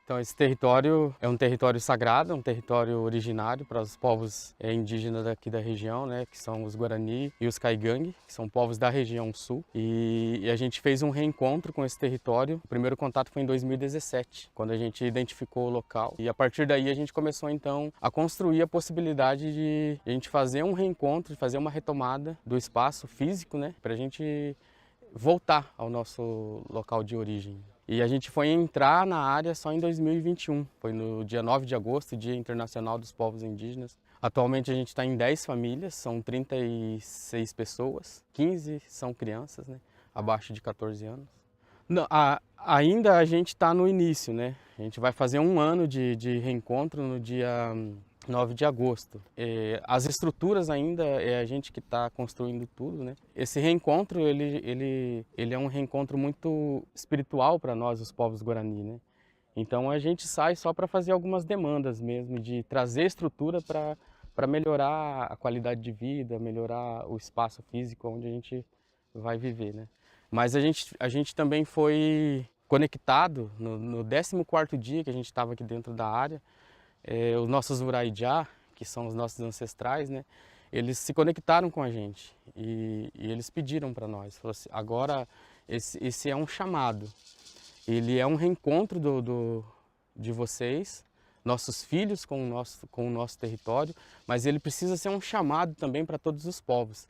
Então esse território é um território sagrado, um território originário para os povos indígenas daqui da região, né, que são os Guarani e os Caigangue, que são povos da região sul. E a gente fez um reencontro com esse território. O primeiro contato foi em 2017, quando a gente identificou o local. E a partir daí a gente começou então a construir a possibilidade de a gente fazer um reencontro, de fazer uma retomada do espaço físico, né, para a gente voltar ao nosso local de origem. E a gente foi entrar na área só em 2021, foi no dia 9 de agosto, Dia Internacional dos Povos Indígenas. Atualmente a gente está em 10 famílias, são 36 pessoas, 15 são crianças, né, abaixo de 14 anos. Não, ainda a gente está no início, né? A gente vai fazer um ano de reencontro no dia 9 de agosto. As estruturas ainda é a gente que está construindo tudo, né? Esse reencontro, ele é um reencontro muito espiritual para nós, os povos Guarani, né? Então a gente sai só para fazer algumas demandas mesmo, de trazer estrutura para melhorar a qualidade de vida, melhorar o espaço físico onde a gente vai viver, né? Mas a gente também foi conectado no 14º dia que a gente estava aqui dentro da área. Os nossos Uraijá, que são os nossos ancestrais, né, eles se conectaram com a gente e eles pediram para nós, falaram assim, agora esse é um chamado, ele é um reencontro de vocês, nossos filhos com o nosso território, mas ele precisa ser um chamado também para todos os povos.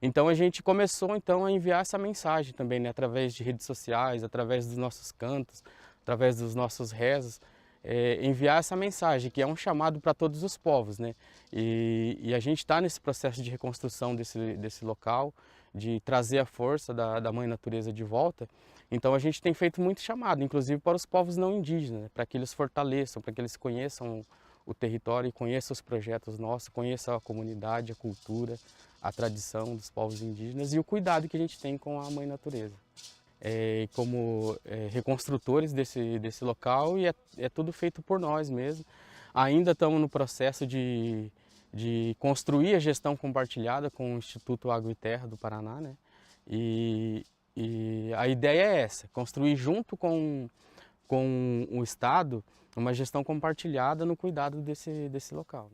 Então a gente começou então a enviar essa mensagem também, né, através de redes sociais, através dos nossos cantos, através dos nossos rezos, enviar essa mensagem que é um chamado para todos os povos, né? E a gente está nesse processo de reconstrução desse local, de trazer a força da Mãe Natureza de volta. Então a gente tem feito muito chamado, inclusive para os povos não indígenas, né, para que eles fortaleçam, para que eles conheçam o território e conheçam os projetos nossos, conheçam a comunidade, a cultura, a tradição dos povos indígenas e o cuidado que a gente tem com a Mãe Natureza. Como reconstrutores desse local, e é tudo feito por nós mesmos. Ainda estamos no processo de construir a gestão compartilhada com o Instituto Água e Terra do Paraná, né? E a ideia é essa, construir junto com o Estado uma gestão compartilhada no cuidado desse local.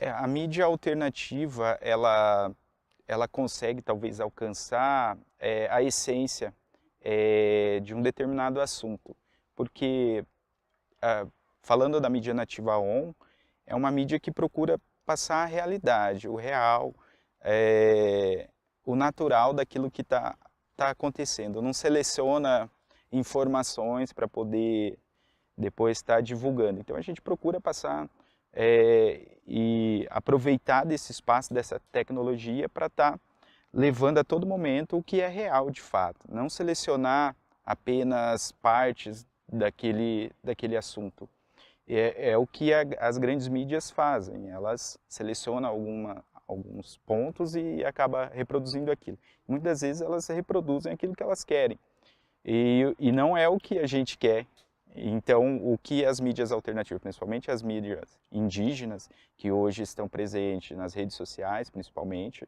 A mídia alternativa, ela consegue talvez alcançar a essência de um determinado assunto, porque falando da mídia nativa ON, é uma mídia que procura passar a realidade, o real, o natural daquilo que está acontecendo, não seleciona informações para poder depois estar divulgando. Então a gente procura passar e aproveitar desse espaço, dessa tecnologia para estar levando a todo momento o que é real de fato, não selecionar apenas partes daquele assunto. É o que as grandes mídias fazem, elas selecionam alguns pontos e acabam reproduzindo aquilo. Muitas vezes elas reproduzem aquilo que elas querem e não é o que a gente quer. Então, o que as mídias alternativas, principalmente as mídias indígenas, que hoje estão presentes nas redes sociais, principalmente,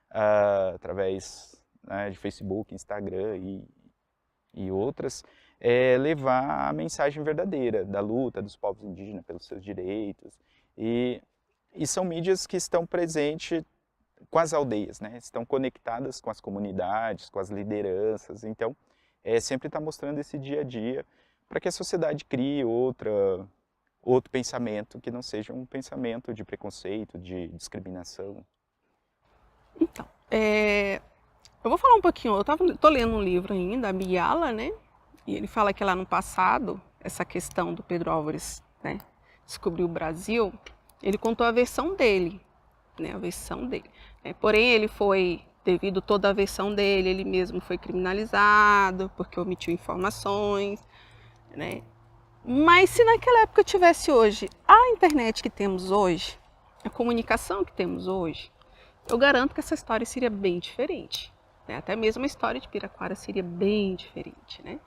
através, né, de Facebook, Instagram e outras, levar a mensagem verdadeira da luta dos povos indígenas pelos seus direitos. E são mídias que estão presentes com as aldeias, né? Estão conectadas com as comunidades, com as lideranças. Então, sempre está mostrando esse dia a dia, para que a sociedade crie outro pensamento que não seja um pensamento de preconceito, de discriminação. Então, eu vou falar um pouquinho, tô lendo um livro ainda, a Biala, né? E ele fala que lá no passado, essa questão do Pedro Álvares, né, descobrir o Brasil, ele contou a versão dele, né? A versão dele. Porém, ele foi devido toda a versão dele, ele mesmo foi criminalizado porque omitiu informações, né? Mas se naquela época tivesse hoje a internet que temos hoje, a comunicação que temos hoje, eu garanto que essa história seria bem diferente, né? Até mesmo a história de Piraquara seria bem diferente, né?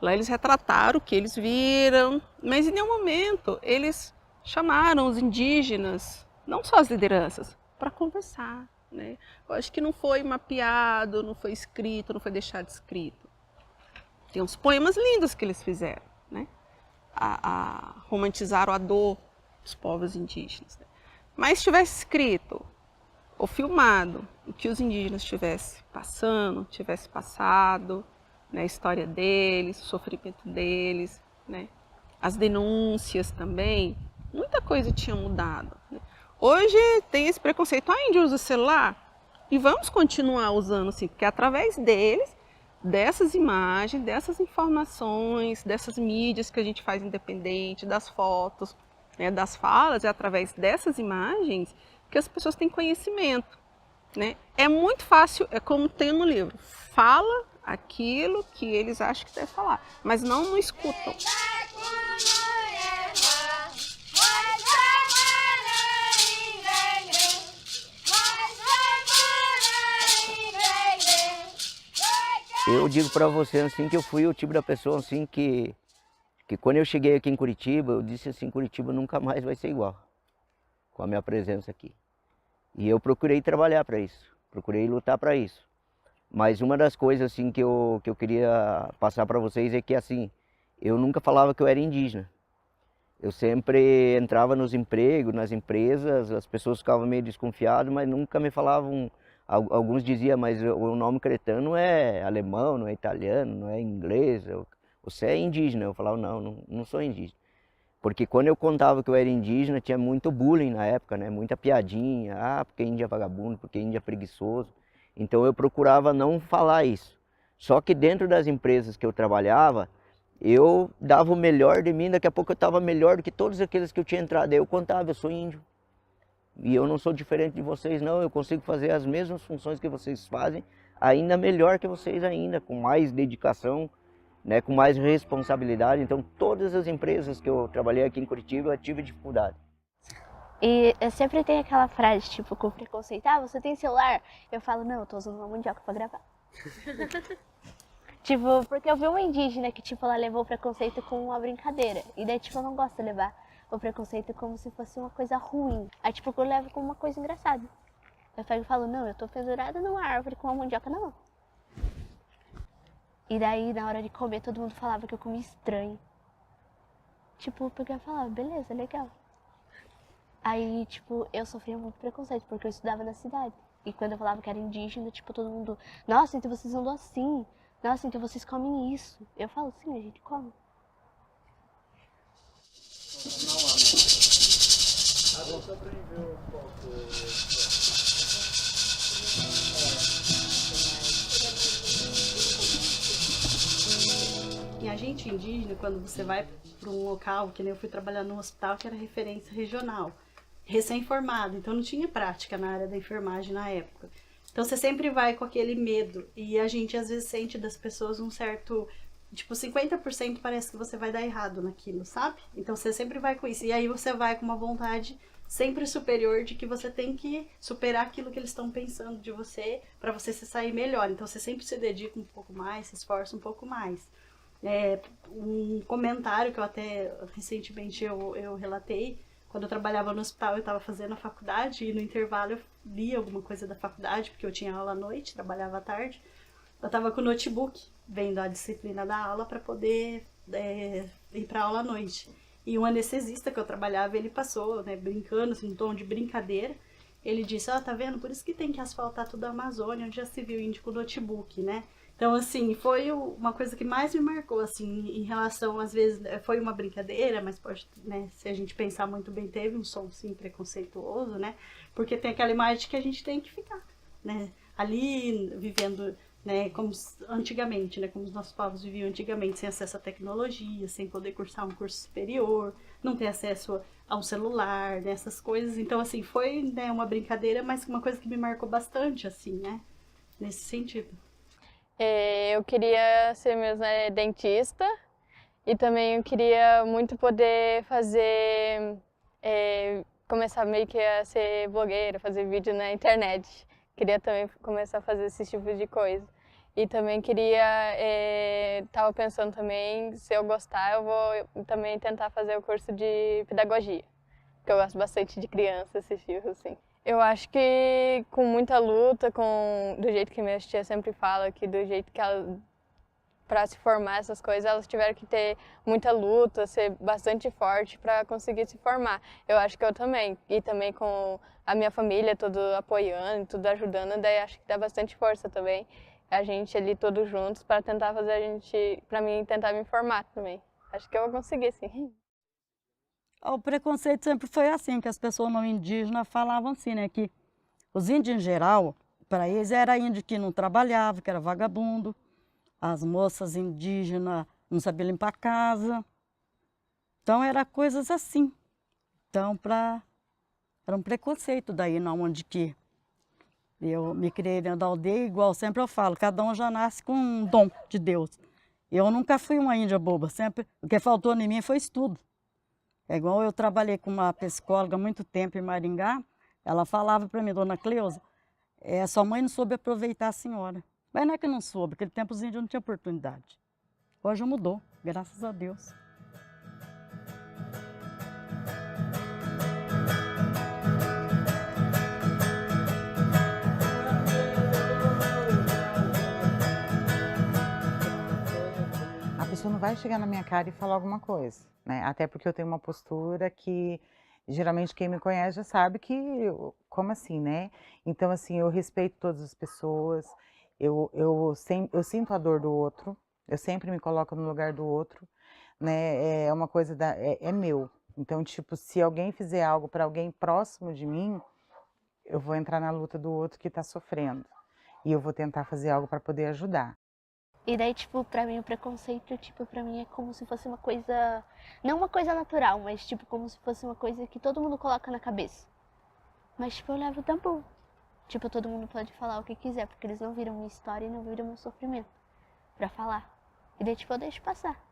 Lá eles retrataram o que eles viram, mas em nenhum momento eles chamaram os indígenas, não só as lideranças, para conversar, né? Eu acho que não foi mapeado, não foi escrito, não foi deixado escrito. Tem uns poemas lindos que eles fizeram, né? Romantizaram a dor dos povos indígenas, né? Mas se tivesse escrito ou filmado o que os indígenas tivessem passado, né, a história deles, o sofrimento deles, né, as denúncias também, muita coisa tinha mudado, né? Hoje tem esse preconceito, índio usa celular, e vamos continuar usando assim, porque é através deles, dessas imagens, dessas informações, dessas mídias que a gente faz independente, das fotos, né, das falas, é através dessas imagens que as pessoas têm conhecimento, né? É muito fácil, é como tem no livro, fala aquilo que eles acham que deve falar, mas não escutam. Eu digo para você assim que eu fui o tipo da pessoa assim que quando eu cheguei aqui em Curitiba, eu disse assim, Curitiba nunca mais vai ser igual com a minha presença aqui. E eu procurei trabalhar para isso, procurei lutar para isso. Mas uma das coisas assim que eu queria passar para vocês é que assim, eu nunca falava que eu era indígena. Eu sempre entrava nos empregos, nas empresas, as pessoas ficavam meio desconfiadas, mas nunca me falavam. Alguns diziam, mas o nome cretano é alemão, não é italiano, não é inglês, você é indígena. Eu falava, não sou indígena. Porque quando eu contava que eu era indígena, tinha muito bullying na época, né? Muita piadinha, porque índio é vagabundo, porque índio é preguiçoso. Então eu procurava não falar isso. Só que dentro das empresas que eu trabalhava, eu dava o melhor de mim, daqui a pouco eu estava melhor do que todos aqueles que eu tinha entrado. Aí eu contava, eu sou índio. E eu não sou diferente de vocês, não. Eu consigo fazer as mesmas funções que vocês fazem, ainda melhor que vocês ainda, com mais dedicação, né, com mais responsabilidade. Então, todas as empresas que eu trabalhei aqui em Curitiba, eu tive dificuldade. E eu sempre tenho aquela frase, tipo, com preconceito, você tem celular? Eu falo, não, eu tô usando uma mandioca pra gravar. Tipo, porque eu vi uma indígena que, tipo, ela levou o preconceito como uma brincadeira. E daí, tipo, eu não gosto de levar o preconceito como se fosse uma coisa ruim. Aí, tipo, eu levo como uma coisa engraçada. Eu pego e falo, não, eu tô pendurada numa árvore com uma mandioca na mão. E daí, na hora de comer, todo mundo falava que eu comia estranho. Tipo, eu pegava e falava, beleza, legal. Aí, tipo, eu sofria muito preconceito, porque eu estudava na cidade. E quando eu falava que era indígena, tipo, todo mundo, nossa, então vocês andam assim. Nossa, então vocês comem isso. Eu falo, sim, a gente come. E a gente indígena, quando você vai para um local, que nem eu fui trabalhar num hospital que era referência regional, recém-formado, então não tinha prática na área da enfermagem na época. Então você sempre vai com aquele medo, e a gente às vezes sente das pessoas um certo, tipo 50% parece que você vai dar errado naquilo, sabe? Então você sempre vai com isso, e aí você vai com uma vontade sempre superior de que você tem que superar aquilo que eles estão pensando de você, para você se sair melhor. Então você sempre se dedica um pouco mais, se esforça um pouco mais. Um comentário que eu até recentemente eu relatei, quando eu trabalhava no hospital, eu estava fazendo a faculdade e no intervalo eu lia alguma coisa da faculdade, porque eu tinha aula à noite, trabalhava à tarde. Eu estava com o notebook, vendo a disciplina da aula para poder ir para aula à noite. E um anestesista que eu trabalhava, ele passou, né, brincando, assim, um tom de brincadeira. Ele disse, tá vendo? Por isso que tem que asfaltar toda a Amazônia, onde já se viu índio com notebook, né? Então, assim, foi uma coisa que mais me marcou, assim, em relação, às vezes, foi uma brincadeira, mas pode, né, se a gente pensar muito bem, teve um som, sim, preconceituoso, né, porque tem aquela imagem que a gente tem que ficar, né, ali, vivendo, né, como antigamente, né, como os nossos povos viviam antigamente, sem acesso à tecnologia, sem poder cursar um curso superior, não ter acesso a um celular, né, essas coisas. Então, assim, foi, né, uma brincadeira, mas uma coisa que me marcou bastante, assim, né, nesse sentido. Eu queria ser mesmo dentista e também eu queria muito poder fazer, começar meio que a ser blogueira, fazer vídeo na internet. Queria também começar a fazer esse tipo de coisa. E também queria, estava pensando também, se eu gostar, eu vou também tentar fazer o curso de pedagogia, porque eu gosto bastante de criança, esse tipo assim. Eu acho que com muita luta, do jeito que minha tia sempre fala, que do jeito que ela, para se formar essas coisas, elas tiveram que ter muita luta, ser bastante forte para conseguir se formar. Eu acho que eu também, e também com a minha família, tudo apoiando, tudo ajudando, daí acho que dá bastante força também. A gente ali todos juntos para tentar fazer para mim tentar me formar também. Acho que eu vou conseguir, sim. O preconceito sempre foi assim, que as pessoas não indígenas falavam assim, né, que os índios em geral, para eles era índio que não trabalhava, que era vagabundo, as moças indígenas não sabiam limpar a casa, então era coisas assim. Então era um preconceito daí, não, onde que eu me criei dentro da aldeia, igual sempre eu falo, cada um já nasce com um dom de Deus. Eu nunca fui uma índia boba, sempre o que faltou em mim foi estudo. É igual eu trabalhei com uma psicóloga há muito tempo em Maringá, ela falava para mim, dona Cleusa, sua mãe não soube aproveitar a senhora. Mas não é que não soube, naquele tempo os índios não tinham oportunidade. Hoje mudou, graças a Deus. A pessoa não vai chegar na minha cara e falar alguma coisa, né? Até porque eu tenho uma postura que geralmente quem me conhece já sabe que, como assim, né? Então, assim, eu respeito todas as pessoas, eu sinto a dor do outro, eu sempre me coloco no lugar do outro, né? É uma coisa é meu. Então, tipo, se alguém fizer algo para alguém próximo de mim, eu vou entrar na luta do outro que está sofrendo. E eu vou tentar fazer algo para poder ajudar. E daí, tipo, pra mim o preconceito, tipo, pra mim é como se fosse uma coisa, não uma coisa natural, mas tipo, como se fosse uma coisa que todo mundo coloca na cabeça. Mas, tipo, eu levo da boa. Tipo, todo mundo pode falar o que quiser, porque eles não viram minha história e não viram meu sofrimento pra falar. E daí, tipo, eu deixo passar.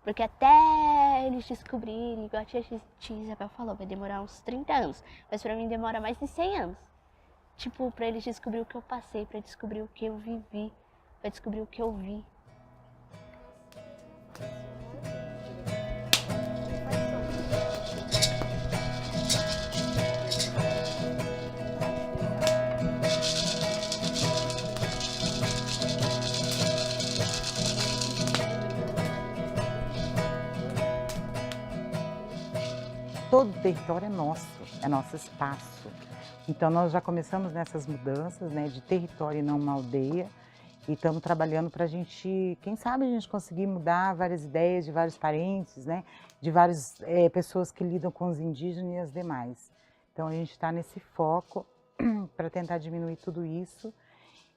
Porque até eles descobrirem, igual a tia Isabel falou, vai demorar uns 30 anos. Mas pra mim demora mais de 100 anos. Tipo, pra eles descobrir o que eu passei, pra descobrir o que eu vivi, pra descobrir o que eu vi. Todo o território é nosso espaço. Então nós já começamos nessas mudanças, né, de território e não uma aldeia, e estamos trabalhando para a gente, quem sabe a gente conseguir mudar várias ideias de vários parentes, né, de várias pessoas que lidam com os indígenas e as demais. Então a gente está nesse foco para tentar diminuir tudo isso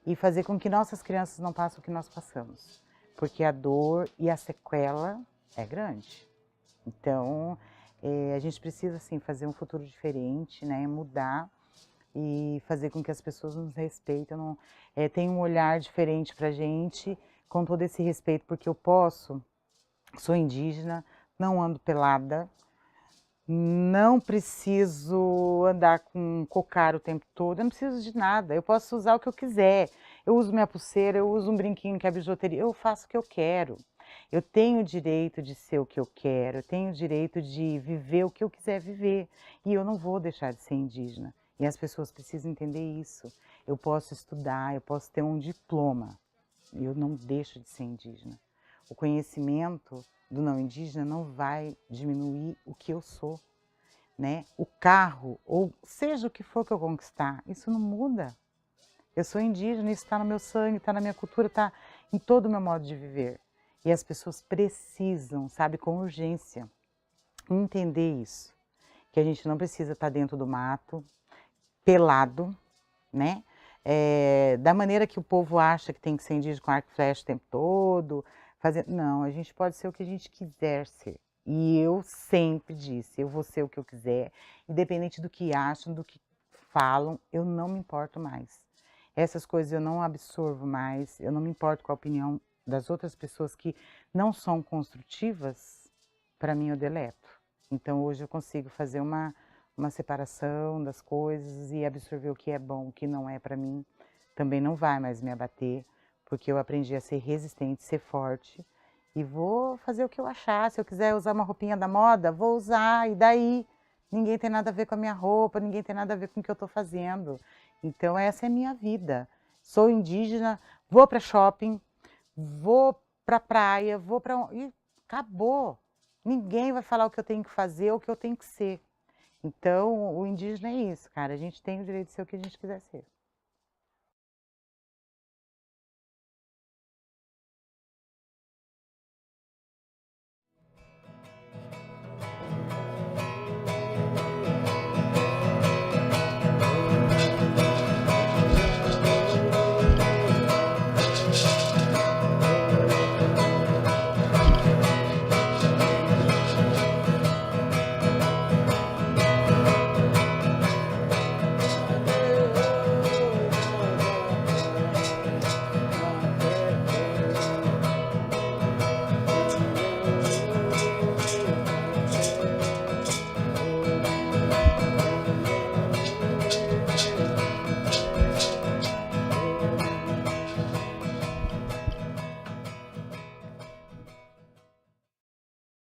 e fazer com que nossas crianças não passem o que nós passamos, porque a dor e a sequela é grande. Então a gente precisa, sim, fazer um futuro diferente, né? Mudar e fazer com que as pessoas nos respeitem, tenham um olhar diferente para a gente, com todo esse respeito, porque eu sou indígena, não ando pelada, não preciso andar com cocar o tempo todo, eu não preciso de nada, eu posso usar o que eu quiser, eu uso minha pulseira, eu uso um brinquinho que é bijuteria, eu faço o que eu quero. Eu tenho o direito de ser o que eu quero, eu tenho o direito de viver o que eu quiser viver. E eu não vou deixar de ser indígena. E as pessoas precisam entender isso. Eu posso estudar, eu posso ter um diploma. E eu não deixo de ser indígena. O conhecimento do não indígena não vai diminuir o que eu sou, né? O carro, ou seja o que for que eu conquistar, isso não muda. Eu sou indígena, isso está no meu sangue, está na minha cultura, está em todo o meu modo de viver. E as pessoas precisam, sabe, com urgência, entender isso. Que a gente não precisa estar dentro do mato, pelado, né? Da maneira que o povo acha que tem que ser indígena com arco e flecha o tempo todo. Não, a gente pode ser o que a gente quiser ser. E eu sempre disse, eu vou ser o que eu quiser, independente do que acham, do que falam, eu não me importo mais. Essas coisas eu não absorvo mais, eu não me importo com a opinião das outras pessoas que não são construtivas, para mim eu deleto. Então hoje eu consigo fazer uma separação das coisas e absorver o que é bom, o que não é para mim. Também não vai mais me abater, porque eu aprendi a ser resistente, ser forte e vou fazer o que eu achar. Se eu quiser usar uma roupinha da moda, vou usar, e daí? Ninguém tem nada a ver com a minha roupa, ninguém tem nada a ver com o que eu estou fazendo. Então essa é a minha vida. Sou indígena, vou para shopping, vou para praia, vou para... e acabou. Ninguém vai falar o que eu tenho que fazer ou o que eu tenho que ser. Então o indígena é isso, cara. A gente tem o direito de ser o que a gente quiser ser.